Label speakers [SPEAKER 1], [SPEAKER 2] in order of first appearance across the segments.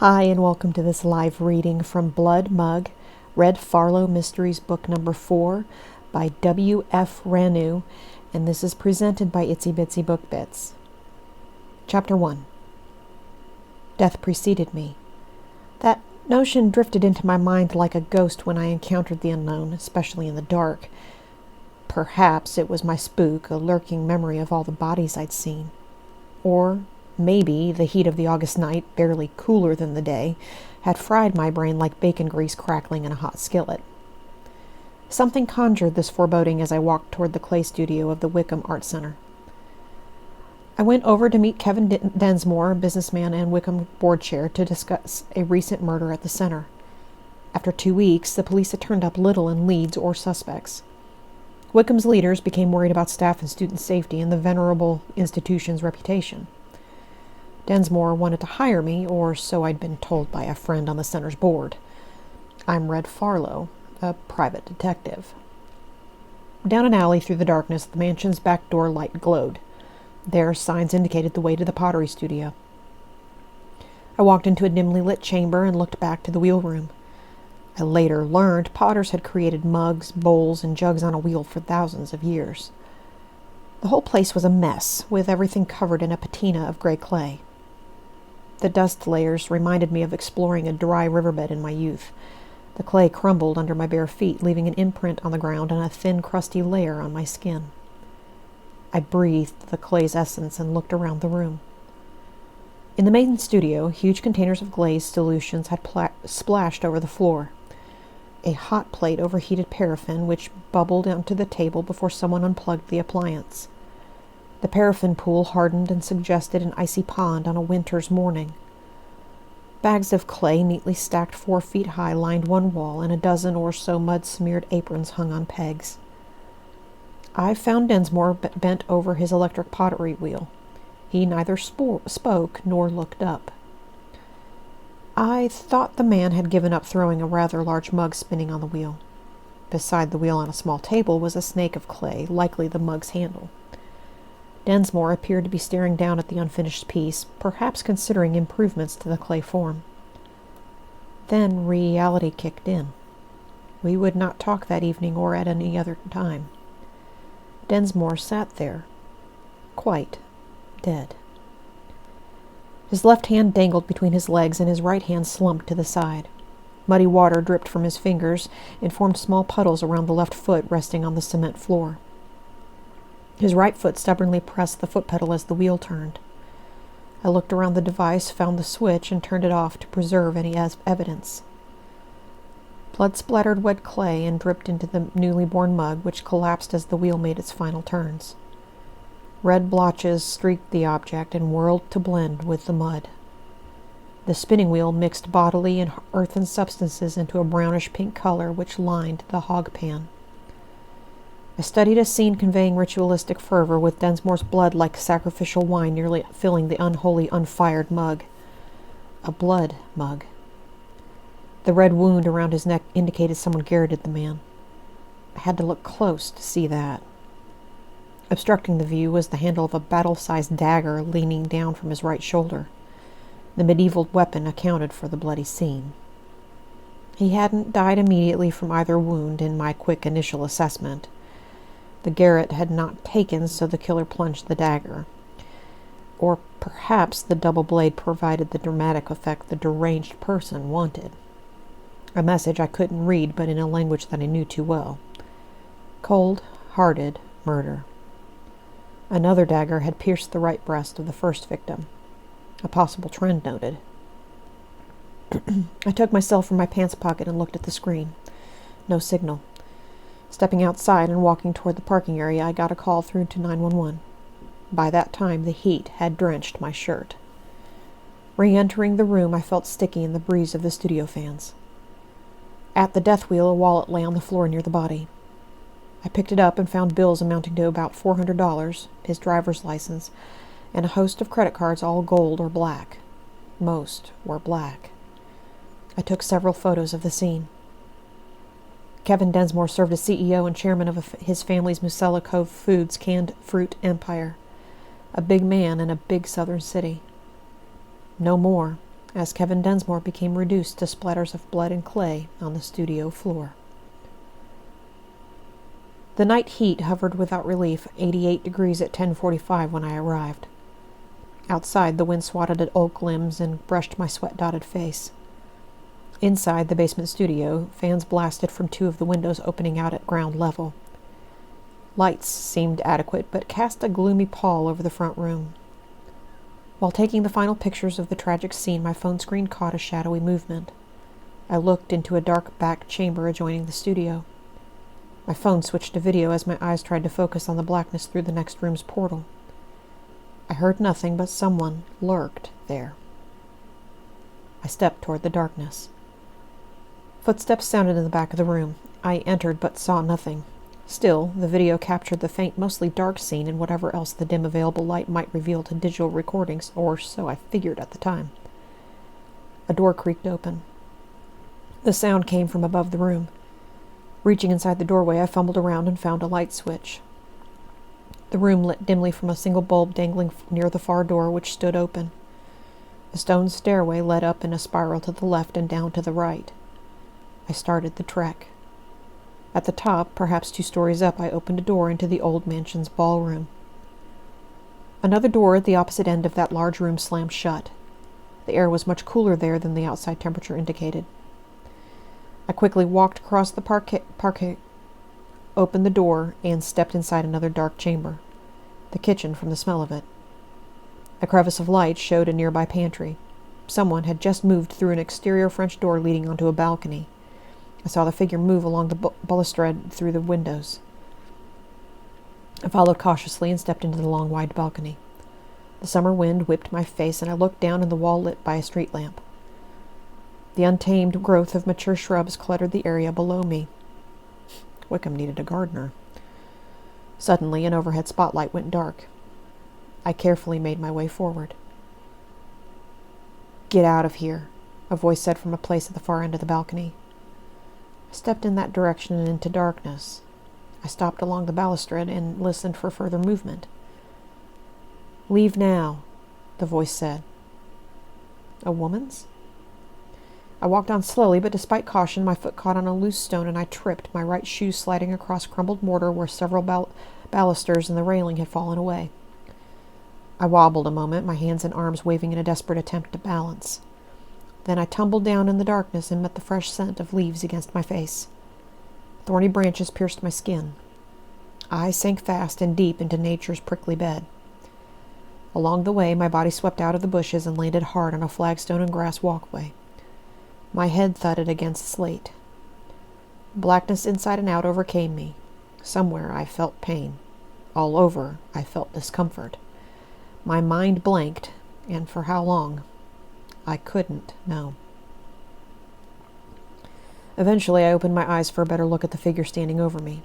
[SPEAKER 1] Hi, and welcome to this live reading from Blood Mug, Red Farlow Mysteries, book number 4 by W.F. Ranew, and this is presented by Itsy Bitsy Book Bits. Chapter 1. Death preceded me. That notion drifted into my mind like a ghost when I encountered the unknown, especially in the dark. Perhaps it was my spook, a lurking memory of all the bodies I'd seen. Or maybe the heat of the August night, barely cooler than the day, had fried my brain like bacon grease crackling in a hot skillet. Something conjured this foreboding as I walked toward the clay studio of the Wickham Art Center. I went over to meet Kevin Densmore, businessman and Wickham board chair, to discuss a recent murder at the center. After 2 weeks, the police had turned up little in leads or suspects. Wickham's leaders became worried about staff and student safety and the venerable institution's reputation. Densmore wanted to hire me, or so I'd been told by a friend on the center's board. I'm Red Farlow, a private detective. Down an alley through the darkness, the mansion's back door light glowed. There, signs indicated the way to the pottery studio. I walked into a dimly lit chamber and looked back to the wheel room. I later learned potters had created mugs, bowls, and jugs on a wheel for thousands of years. The whole place was a mess, with everything covered in a patina of gray clay. The dust layers reminded me of exploring a dry riverbed in my youth. The clay crumbled under my bare feet, leaving an imprint on the ground and a thin, crusty layer on my skin. I breathed the clay's essence and looked around the room. In the main studio, huge containers of glaze solutions had splashed over the floor. A hot plate overheated paraffin, which bubbled onto the table before someone unplugged the appliance. The paraffin pool hardened and suggested an icy pond on a winter's morning. Bags of clay, neatly stacked 4 feet high, lined one wall, and a dozen or so mud-smeared aprons hung on pegs. I found Densmore bent over his electric pottery wheel. He neither spoke nor looked up. I thought the man had given up throwing a rather large mug spinning on the wheel. Beside the wheel on a small table was a snake of clay, likely the mug's handle. Densmore appeared to be staring down at the unfinished piece, perhaps considering improvements to the clay form. Then reality kicked in. We would not talk that evening or at any other time. Densmore sat there, quite dead. His left hand dangled between his legs, and his right hand slumped to the side. Muddy water dripped from his fingers and formed small puddles around the left foot resting on the cement floor. His right foot stubbornly pressed the foot pedal as the wheel turned. I looked around the device, found the switch, and turned it off to preserve any evidence. Blood splattered wet clay and dripped into the newly born mug, which collapsed as the wheel made its final turns. Red blotches streaked the object and whirled to blend with the mud. The spinning wheel mixed bodily and earthen substances into a brownish-pink color which lined the hog pan. I studied a scene conveying ritualistic fervor, with Densmore's blood like sacrificial wine nearly filling the unholy, unfired mug. A blood mug. The red wound around his neck indicated someone garroted the man. I had to look close to see that. Obstructing the view was the handle of a battle-sized dagger leaning down from his right shoulder. The medieval weapon accounted for the bloody scene. He hadn't died immediately from either wound in my quick initial assessment. The garrote had not taken, so the killer plunged the dagger. Or perhaps the double blade provided the dramatic effect the deranged person wanted. A message I couldn't read, but in a language that I knew too well. Cold-hearted murder. Another dagger had pierced the right breast of the first victim. A possible trend noted. I took myself from my pants pocket and looked at the screen. No signal. Stepping outside and walking toward the parking area, I got a call through to 911. By that time, the heat had drenched my shirt. Re-entering the room, I felt sticky in the breeze of the studio fans. At the death wheel, a wallet lay on the floor near the body. I picked it up and found bills amounting to about $400, his driver's license, and a host of credit cards, all gold or black. Most were black. I took several photos of the scene. Kevin Densmore served as CEO and chairman of his family's Musella Cove Foods canned fruit empire. A big man in a big southern city. No more. as Kevin Densmore became reduced to splatters of blood and clay on the studio floor. The night heat hovered without relief, 88 degrees at 10:45 when I arrived. Outside, the wind swatted at oak limbs and brushed my sweat-dotted face. Inside the basement studio, fans blasted from two of the windows opening out at ground level. Lights seemed adequate, but cast a gloomy pall over the front room. While taking the final pictures of the tragic scene, my phone screen caught a shadowy movement. I looked into a dark back chamber adjoining the studio. My phone switched to video as my eyes tried to focus on the blackness through the next room's portal. I heard nothing, but someone lurked there. I stepped toward the darkness. Footsteps sounded in the back of the room. I entered, but saw nothing. Still, the video captured the faint, mostly dark scene and whatever else the dim available light might reveal to digital recordings, or so I figured at the time. A door creaked open. The sound came from above the room. Reaching inside the doorway, I fumbled around and found a light switch. The room lit dimly from a single bulb dangling near the far door, which stood open. A stone stairway led up in a spiral to the left and down to the right. I started the trek. At the top, perhaps 2 stories up, I opened a door into the old mansion's ballroom. Another door at the opposite end of that large room slammed shut. The air was much cooler there than the outside temperature indicated. I quickly walked across the parquet, opened the door, and stepped inside another dark chamber, the kitchen from the smell of it. A crevice of light showed a nearby pantry. Someone had just moved through an exterior French door leading onto a balcony. I saw the figure move along the balustrade through the windows. I followed cautiously and stepped into the long, wide balcony. The summer wind whipped my face, and I looked down in the wall lit by a street lamp. The untamed growth of mature shrubs cluttered the area below me. Wickham needed a gardener. Suddenly, an overhead spotlight went dark. I carefully made my way forward. "Get out of here," a voice said from a place at the far end of the balcony. I stepped in that direction and into darkness. I stopped along the balustrade and listened for further movement. "Leave now," the voice said. A woman's? I walked on slowly, but despite caution, my foot caught on a loose stone and I tripped, my right shoe sliding across crumbled mortar where several balusters and the railing had fallen away. I wobbled a moment, my hands and arms waving in a desperate attempt to balance. Then I tumbled down in the darkness and met the fresh scent of leaves against my face. Thorny branches pierced my skin. I sank fast and deep into nature's prickly bed. Along the way, my body swept out of the bushes and landed hard on a flagstone and grass walkway. My head thudded against slate. Blackness inside and out overcame me. Somewhere I felt pain. All over I felt discomfort. My mind blanked, and for how long? I couldn't know. Eventually I opened my eyes for a better look at the figure standing over me.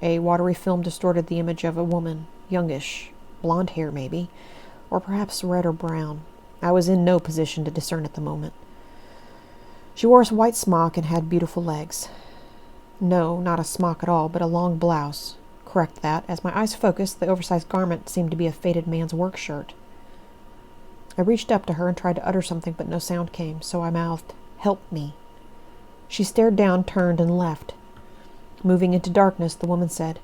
[SPEAKER 1] A watery film distorted the image of a woman, youngish, blonde hair maybe, or perhaps red or brown. I was in no position to discern at the moment. She wore a white smock and had beautiful legs. No, not a smock at all, but a long blouse. Correct that. As my eyes focused, the oversized garment seemed to be a faded man's work shirt. I reached up to her and tried to utter something, but no sound came, so I mouthed, "Help me." She stared down, turned, and left. Moving into darkness, the woman said,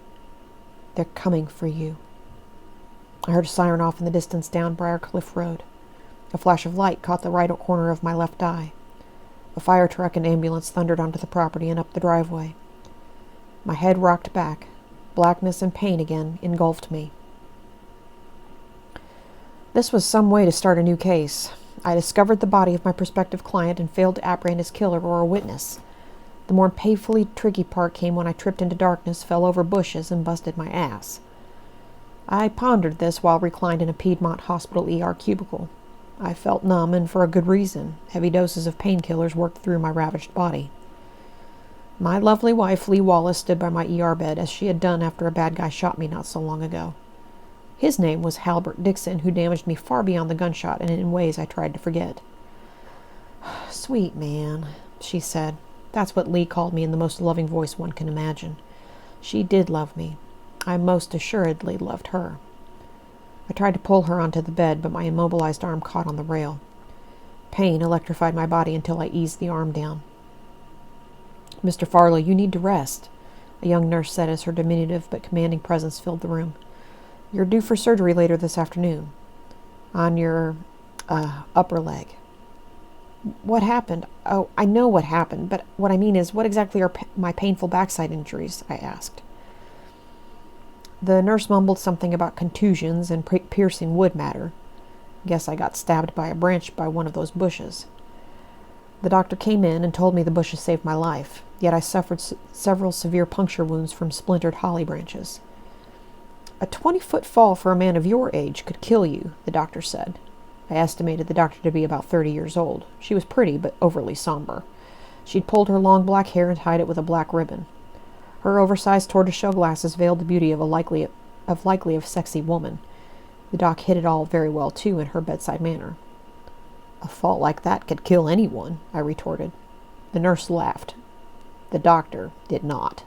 [SPEAKER 1] "They're coming for you." I heard a siren off in the distance down Briarcliff Road. A flash of light caught the right corner of my left eye. A fire truck and ambulance thundered onto the property and up the driveway. My head rocked back. Blackness and pain again engulfed me. This was some way to start a new case. I discovered the body of my prospective client and failed to apprehend his killer or a witness. The more painfully tricky part came when I tripped into darkness, fell over bushes, and busted my ass. I pondered this while reclined in a Piedmont Hospital ER cubicle. I felt numb, and for a good reason. Heavy doses of painkillers worked through my ravaged body. My lovely wife, Lee Wallace, stood by my ER bed, as she had done after a bad guy shot me not so long ago. His name was Halbert Dixon, who damaged me far beyond the gunshot and in ways I tried to forget. "Sweet man," she said. That's what Lee called me in the most loving voice one can imagine. She did love me. I most assuredly loved her. I tried to pull her onto the bed, but my immobilized arm caught on the rail. Pain electrified my body until I eased the arm down. "Mr. Farlow, you need to rest," a young nurse said as her diminutive but commanding presence filled the room. "You're due for surgery later this afternoon. On your, upper leg." "What happened?" "Oh, I know what happened, but what I mean is, what exactly are my painful backside injuries?" I asked. The nurse mumbled something about contusions and piercing wood matter. Guess I got stabbed by a branch by one of those bushes. The doctor came in and told me the bushes saved my life, yet I suffered several severe puncture wounds from splintered holly branches. "A 20-foot fall for a man of your age could kill you," the doctor said. I estimated the doctor to be about 30 years old. She was pretty, but overly somber. She'd pulled her long black hair and tied it with a black ribbon. Her oversized tortoiseshell glasses veiled the beauty of a likely sexy woman. The doc hid it all very well, too, in her bedside manner. "A fall like that could kill anyone," I retorted. The nurse laughed. The doctor did not.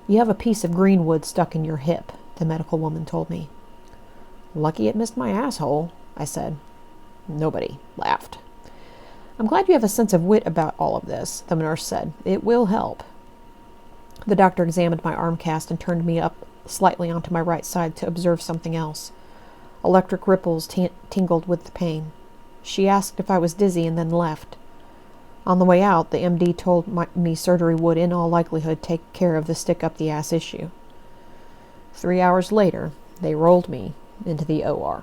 [SPEAKER 1] "You have a piece of green wood stuck in your hip," the medical woman told me. "Lucky it missed my asshole," I said. Nobody laughed. "I'm glad you have a sense of wit about all of this," the nurse said. "It will help." The doctor examined my arm cast and turned me up slightly onto my right side to observe something else. Electric ripples tingled with the pain. She asked if I was dizzy and then left. On the way out, the MD told me surgery would, in all likelihood, take care of the stick-up-the-ass issue. 3 hours later, they rolled me into the OR.